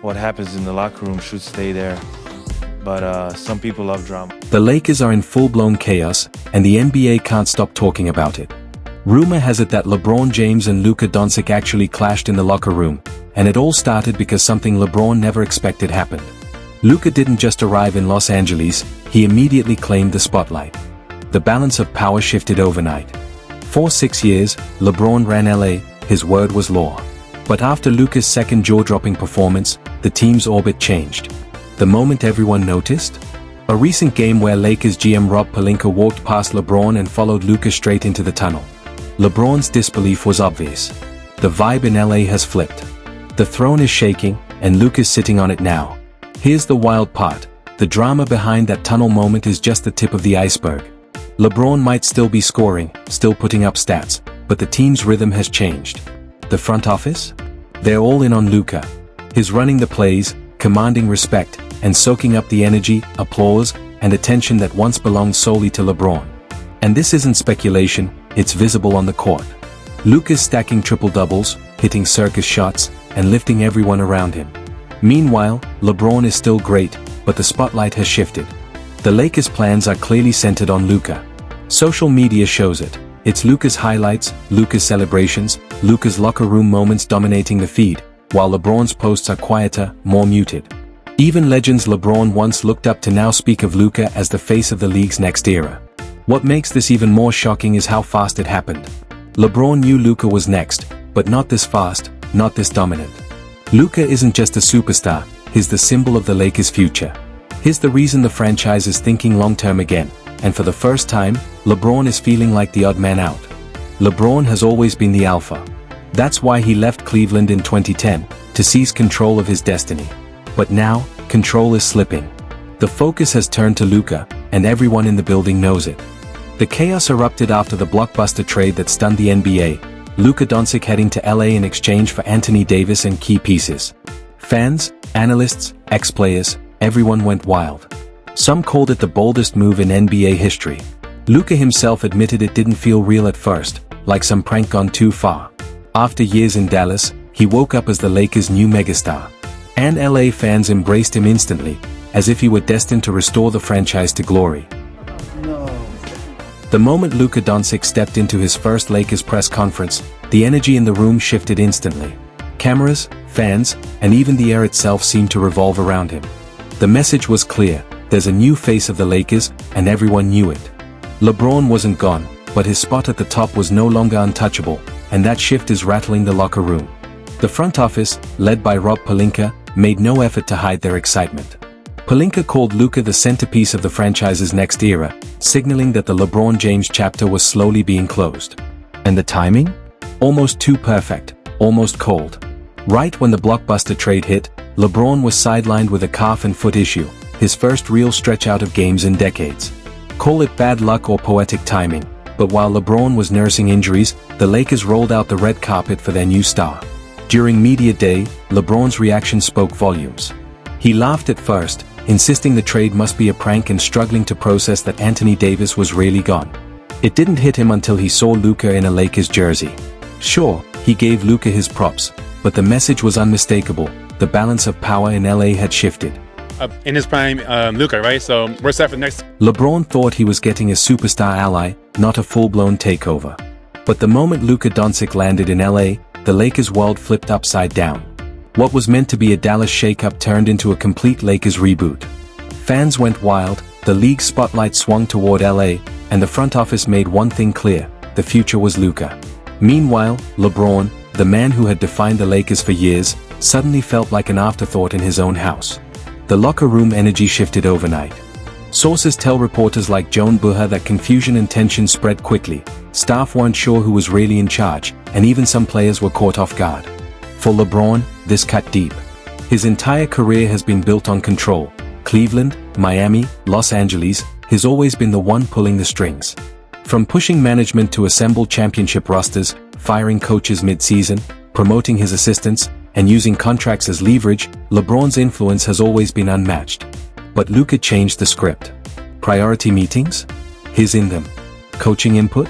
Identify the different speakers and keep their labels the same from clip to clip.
Speaker 1: what happens in the locker room should stay there. But some people love drama.
Speaker 2: The Lakers are in full-blown chaos, and the NBA can't stop talking about it. Rumor has it that LeBron James and Luka Doncic actually clashed in the locker room, and it all started because something LeBron never expected happened. Luka didn't just arrive in Los Angeles, he immediately claimed the spotlight. The balance of power shifted overnight. For 6 years, LeBron ran LA, his word was law. But after Luka's second jaw-dropping performance, the team's orbit changed. The moment everyone noticed? A recent game where Lakers GM Rob Pelinka walked past LeBron and followed Luka straight into the tunnel. LeBron's disbelief was obvious. The vibe in LA has flipped. The throne is shaking, and Luka's sitting on it now. Here's the wild part. The drama behind that tunnel moment is just the tip of the iceberg. LeBron might still be scoring, still putting up stats, but the team's rhythm has changed. The front office? They're all in on Luka. He's running the plays, commanding respect, and soaking up the energy, applause, and attention that once belonged solely to LeBron. And this isn't speculation, it's visible on the court. Luka's stacking triple-doubles, hitting circus shots, and lifting everyone around him. Meanwhile, LeBron is still great, but the spotlight has shifted. The Lakers' plans are clearly centered on Luka. Social media shows it. It's Luka's highlights, Luka's celebrations, Luka's locker room moments dominating the feed, while LeBron's posts are quieter, more muted. Even legends LeBron once looked up to now speak of Luka as the face of the league's next era. What makes this even more shocking is how fast it happened. LeBron knew Luka was next, but not this fast, not this dominant. Luka isn't just a superstar, he's the symbol of the Lakers' future. He's the reason the franchise is thinking long-term again, and for the first time, LeBron is feeling like the odd man out. LeBron has always been the alpha. That's why he left Cleveland in 2010, to seize control of his destiny. But now, control is slipping. The focus has turned to Luka, and everyone in the building knows it. The chaos erupted after the blockbuster trade that stunned the NBA, Luka Doncic heading to LA in exchange for Anthony Davis and key pieces. Fans, analysts, ex-players, everyone went wild. Some called it the boldest move in NBA history. Luka himself admitted it didn't feel real at first, like some prank gone too far. After years in Dallas, he woke up as the Lakers' new megastar. And LA fans embraced him instantly, as if he were destined to restore the franchise to glory. The moment Luka Doncic stepped into his first Lakers press conference, the energy in the room shifted instantly. Cameras, fans, and even the air itself seemed to revolve around him. The message was clear, there's a new face of the Lakers, and everyone knew it. LeBron wasn't gone, but his spot at the top was no longer untouchable, and that shift is rattling the locker room. The front office, led by Rob Pelinka, made no effort to hide their excitement. Pelinka called Luka the centerpiece of the franchise's next era, signaling that the LeBron James chapter was slowly being closed. And the timing? Almost too perfect, almost cold. Right when the blockbuster trade hit, LeBron was sidelined with a calf and foot issue, his first real stretch out of games in decades. Call it bad luck or poetic timing, but while LeBron was nursing injuries, the Lakers rolled out the red carpet for their new star. During media day, LeBron's reaction spoke volumes. He laughed at first, insisting the trade must be a prank and struggling to process that Anthony Davis was really gone. It didn't hit him until he saw Luka in a Lakers jersey. Sure, he gave Luka his props, but the message was unmistakable. The balance of power in LA had shifted.
Speaker 3: In his prime, Luka, right? So we're set for next.
Speaker 2: LeBron thought he was getting a superstar ally, not a full-blown takeover. But the moment Luka Doncic landed in LA, the Lakers' world flipped upside down. What was meant to be a Dallas shakeup turned into a complete Lakers reboot. Fans went wild, the league's spotlight swung toward LA, and the front office made one thing clear: the future was Luka. Meanwhile, LeBron, the man who had defined the Lakers for years, suddenly felt like an afterthought in his own house. The locker room energy shifted overnight. Sources tell reporters like Joan Buha that confusion and tension spread quickly. Staff weren't sure who was really in charge, and even some players were caught off guard. For LeBron, this cut deep. His entire career has been built on control. Cleveland, Miami, Los Angeles, he's always been the one pulling the strings. From pushing management to assemble championship rosters, firing coaches mid-season, promoting his assistants, and using contracts as leverage, LeBron's influence has always been unmatched. But Luka changed the script. Priority meetings? He's in them. Coaching input?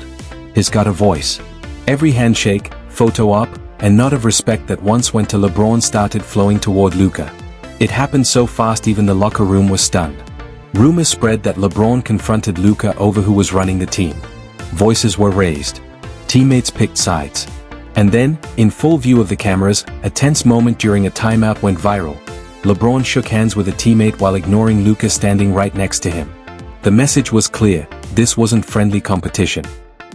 Speaker 2: He's got a voice. Every handshake, photo op, and nod of respect that once went to LeBron started flowing toward Luka. It happened so fast even the locker room was stunned. Rumors spread that LeBron confronted Luka over who was running the team. Voices were raised. Teammates picked sides. And then, in full view of the cameras, a tense moment during a timeout went viral. LeBron shook hands with a teammate while ignoring Luka standing right next to him. The message was clear: this wasn't friendly competition.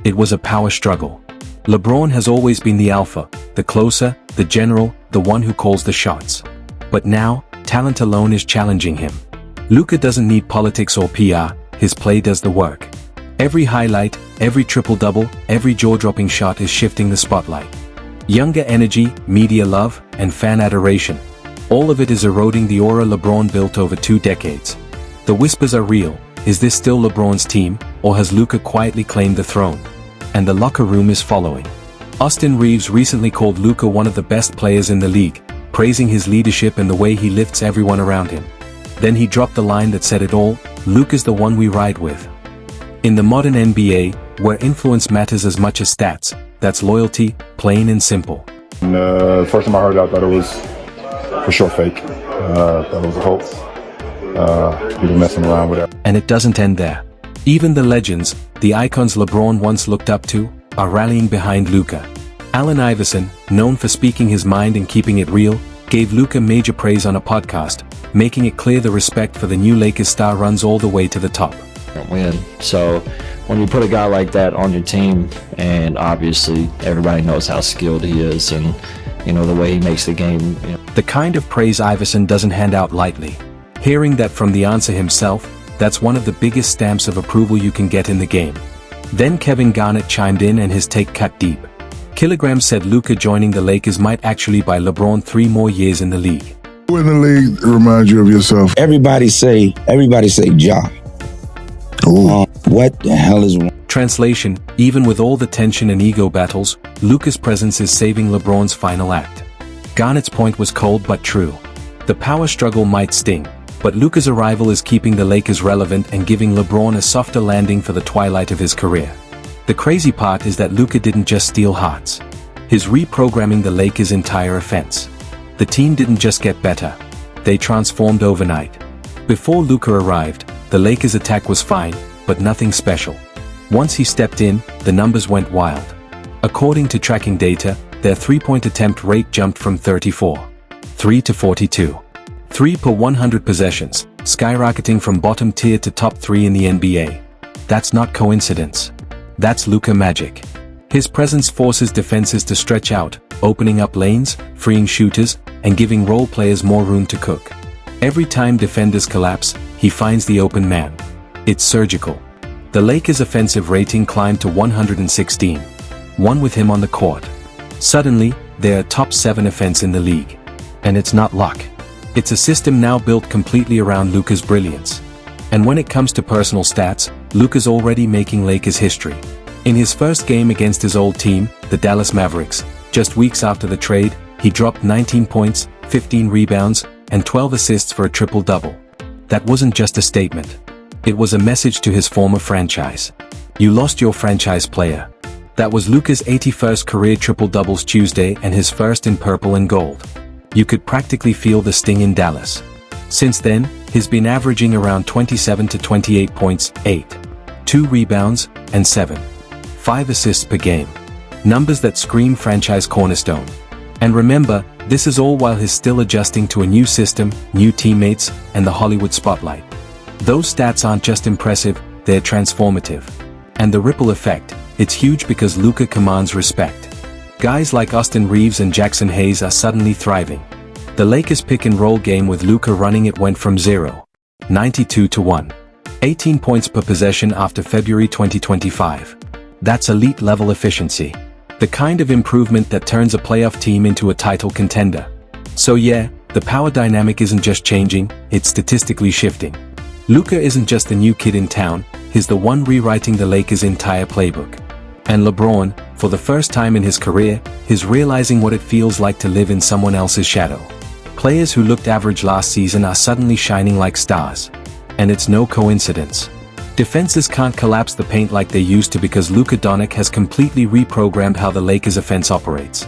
Speaker 2: It was a power struggle. LeBron has always been the alpha, the closer, the general, the one who calls the shots. But now, talent alone is challenging him. Luka doesn't need politics or PR, his play does the work. Every highlight, every triple-double, every jaw-dropping shot is shifting the spotlight. Younger energy, media love, and fan adoration. All of it is eroding the aura LeBron built over 2 decades. The whispers are real. Is this still LeBron's team, or has Luka quietly claimed the throne? And the locker room is following. Austin Reeves recently called Luka one of the best players in the league, praising his leadership and the way he lifts everyone around him. Then he dropped the line that said it all: Luka's the one we ride with. In the modern NBA, where influence matters as much as stats, that's loyalty, plain and simple.
Speaker 4: The first time I heard it, I thought it was for sure fake. Thought it was a hoax. People messing around with that.
Speaker 2: And it doesn't end there. Even the legends, the icons LeBron once looked up to, are rallying behind Luka. Allen Iverson, known for speaking his mind and keeping it real, gave Luka major praise on a podcast, making it clear the respect for the new Lakers star runs all the way to the top.
Speaker 5: Win. So when you put a guy like that on your team, and obviously everybody knows how skilled he is and the way he makes the game.
Speaker 2: The kind of praise Iverson doesn't hand out lightly. Hearing that from the answer himself, that's one of the biggest stamps of approval you can get in the game. Then Kevin Garnett chimed in and his take cut deep. Kilograms said Luka joining the Lakers might actually buy LeBron 3 more years in the league.
Speaker 6: Who in the league reminds you of yourself?
Speaker 7: Everybody say Ja. What the hell is wrong?
Speaker 2: Translation: even with all the tension and ego battles, Luka's presence is saving LeBron's final act. Garnett's point was cold but true. The power struggle might sting, but Luka's arrival is keeping the Lakers relevant and giving LeBron a softer landing for the twilight of his career. The crazy part is that Luka didn't just steal hearts. He's reprogramming the Lakers' entire offense. The team didn't just get better. They transformed overnight. Before Luka arrived, the Lakers' attack was fine, but nothing special. Once he stepped in, the numbers went wild. According to tracking data, their 3-point attempt rate jumped from 34.3 to 42.3 per 100 possessions, skyrocketing from bottom tier to top 3 in the NBA. That's not coincidence. That's Luka magic. His presence forces defenses to stretch out, opening up lanes, freeing shooters, and giving role players more room to cook. Every time defenders collapse, he finds the open man. It's surgical. The Lakers' offensive rating climbed to 116. One with him on the court. Suddenly, they're a top 7 offense in the league. And it's not luck. It's a system now built completely around Luka's brilliance. And when it comes to personal stats, Luka's already making Lakers history. In his first game against his old team, the Dallas Mavericks, just weeks after the trade, he dropped 19 points, 15 rebounds, and 12 assists for a triple-double. That wasn't just a statement. It was a message to his former franchise. You lost your franchise player. That was Luka's 81st career triple-doubles Tuesday and his first in purple and gold. You could practically feel the sting in Dallas. Since then, he's been averaging around 27 to 28 points, 2 rebounds, and 5 assists per game. Numbers that scream franchise cornerstone. And remember, this is all while he's still adjusting to a new system, new teammates, and the Hollywood spotlight. Those stats aren't just impressive, they're transformative. And the ripple effect, it's huge because Luka commands respect. Guys like Austin Reeves and Jackson Hayes are suddenly thriving. The Lakers' pick-and-roll game with Luka running it went from 0.92 to 1.18 points per possession after February 2025. That's elite-level efficiency. The kind of improvement that turns a playoff team into a title contender. So yeah, the power dynamic isn't just changing, it's statistically shifting. Luka isn't just the new kid in town, he's the one rewriting the Lakers' entire playbook. And LeBron, for the first time in his career, is realizing what it feels like to live in someone else's shadow. Players who looked average last season are suddenly shining like stars. And it's no coincidence. Defenses can't collapse the paint like they used to because Luka Doncic has completely reprogrammed how the Lakers' offense operates.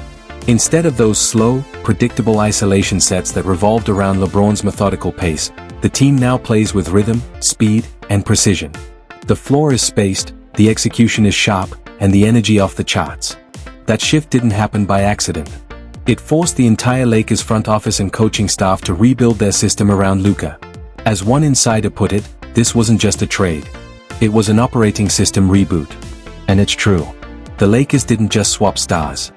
Speaker 2: Instead of those slow, predictable isolation sets that revolved around LeBron's methodical pace, the team now plays with rhythm, speed, and precision. The floor is spaced, the execution is sharp, and the energy off the charts. That shift didn't happen by accident. It forced the entire Lakers front office and coaching staff to rebuild their system around Luka. As one insider put it, this wasn't just a trade. It was an operating system reboot. And it's true. The Lakers didn't just swap stars.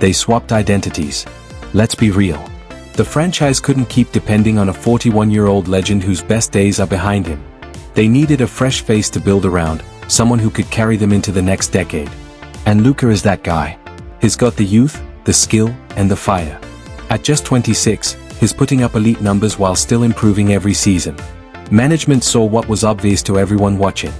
Speaker 2: They swapped identities. Let's be real. The franchise couldn't keep depending on a 41-year-old legend whose best days are behind him. They needed a fresh face to build around, someone who could carry them into the next decade. And Luka is that guy. He's got the youth, the skill, and the fire. At just 26, he's putting up elite numbers while still improving every season. Management saw what was obvious to everyone watching.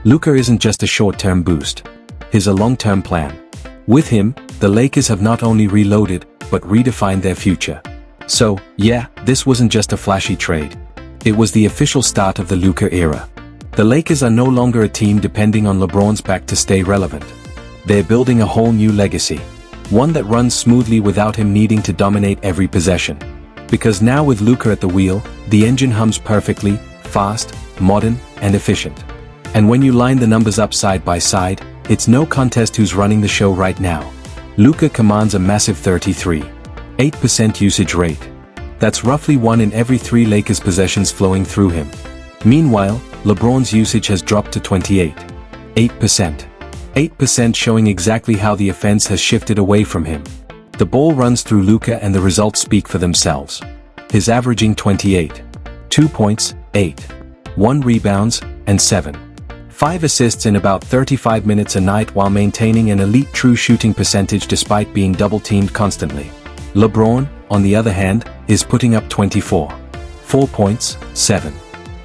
Speaker 2: Luka isn't just a short-term boost. He's a long-term plan. With him, the Lakers have not only reloaded, but redefined their future. So, yeah, this wasn't just a flashy trade. It was the official start of the Luka era. The Lakers are no longer a team depending on LeBron's back to stay relevant. They're building a whole new legacy. One that runs smoothly without him needing to dominate every possession. Because now with Luka at the wheel, the engine hums perfectly, fast, modern, and efficient. And when you line the numbers up side by side, it's no contest who's running the show right now. Luka commands a massive 33.8% usage rate. That's roughly 1 in every 3 Lakers possessions flowing through him. Meanwhile, LeBron's usage has dropped to 28.8%. 8% showing exactly how the offense has shifted away from him. The ball runs through Luka and the results speak for themselves. He's averaging 28. 2 points, 8. 1 rebounds, and 7. 5 assists in about 35 minutes a night while maintaining an elite true shooting percentage despite being double-teamed constantly. LeBron, on the other hand, is putting up 24. 4 points, 7.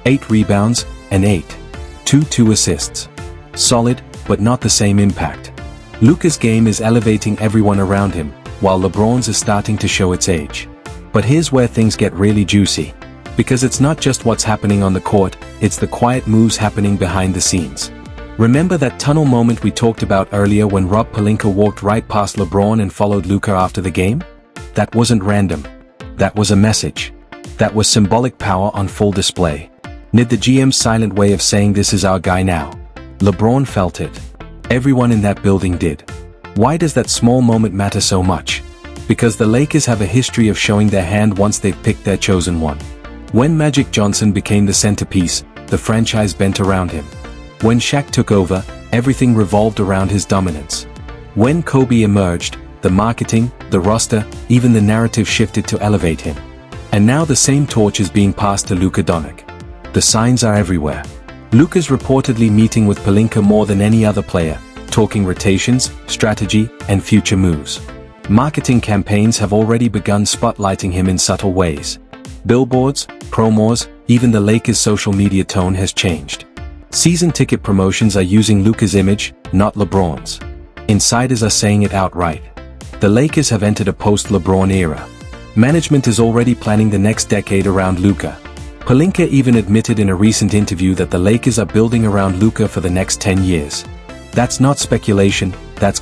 Speaker 2: 8 rebounds, and 8. 2 assists. Solid, but not the same impact. Luka's game is elevating everyone around him, while LeBron's is starting to show its age. But here's where things get really juicy. Because it's not just what's happening on the court, it's the quiet moves happening behind the scenes. Remember that tunnel moment we talked about earlier when Rob Pelinka walked right past LeBron and followed Luka after the game? That wasn't random. That was a message. That was symbolic power on full display. Nid the GM's silent way of saying this is our guy now. LeBron felt it. Everyone in that building did. Why does that small moment matter so much? Because the Lakers have a history of showing their hand once they've picked their chosen one. When Magic Johnson became the centerpiece, the franchise bent around him. When Shaq took over, everything revolved around his dominance. When Kobe emerged, the marketing, the roster, even the narrative shifted to elevate him. And now the same torch is being passed to Luka Doncic. The signs are everywhere. Luka's reportedly meeting with Pelinka more than any other player, talking rotations, strategy, and future moves. Marketing campaigns have already begun spotlighting him in subtle ways. Billboards, promos, even the Lakers' social media tone has changed. Season ticket promotions are using Luka's image, not LeBron's. Insiders are saying it outright. The Lakers have entered a post-LeBron era. Management is already planning the next decade around Luka. Pelinka even admitted in a recent interview that the Lakers are building around Luka for the next 10 years. That's not speculation, that's